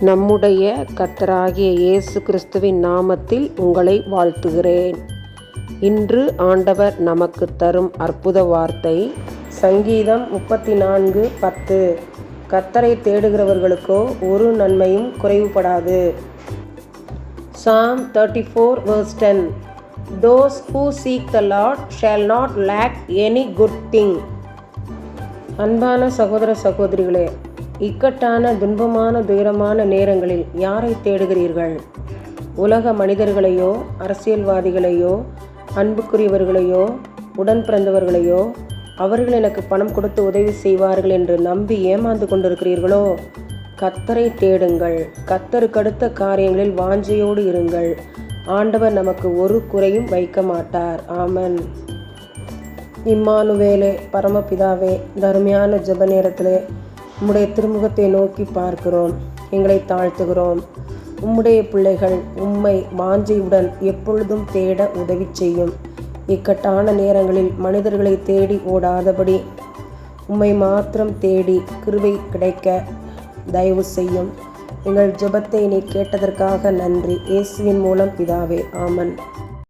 நம்முடைய கர்த்தராகிய இயேசு கிறிஸ்துவின் நாமத்தில் உங்களை வாழ்த்துகிறேன். இன்று ஆண்டவர் நமக்கு தரும் அற்புத வார்த்தை சங்கீதம் 34:10. கர்த்தரை தேடுகிறவர்களுக்கோ ஒரு நன்மையும் குறைவுபடாது. Psalm 34:10. Those who seek the Lord shall not lack any good thing. அன்பான சகோதர சகோதரிகளே, இக்கட்டான துன்பமான துயரமான நேரங்களில் யாரை தேடுகிறீர்கள்? உலக மனிதர்களையோ, அரசியல்வாதிகளையோ, அன்புக்குரியவர்களையோ, உடன் பிறந்தவர்களையோ, அவர்கள் எனக்கு பணம் கொடுத்து உதவி செய்வார்கள் என்று நம்பி ஏமாந்து கொண்டிருக்கிறீர்களோ? கர்த்தரை தேடுங்கள். கர்த்தருக்கடுத்த காரியங்களில் வாஞ்சையோடு இருங்கள். ஆண்டவர் நமக்கு ஒரு குறையும் வைக்க மாட்டார். ஆமென். இம்மானுவேலே, பரமபிதாவே, தர்மையான ஜெப நேரத்திலே உம்முடைய திருமுகத்தை நோக்கி பார்க்கிறோம். எங்களை தாழ்த்துகிறோம். உம்முடைய பிள்ளைகள் உம்மை வாஞ்சையுடன் எப்பொழுதும் தேட உதவி செய்யும். இக்கட்டான நேரங்களில் மனிதர்களை தேடி ஓடாதபடி உம்மை மாத்திரம் தேடி கிருபை கிடைக்க தயவு செய்யும். எங்கள் ஜெபத்தை நீ கேட்டதற்காக நன்றி. இயேசுவின் மூலம் பிதாவே, ஆமென்.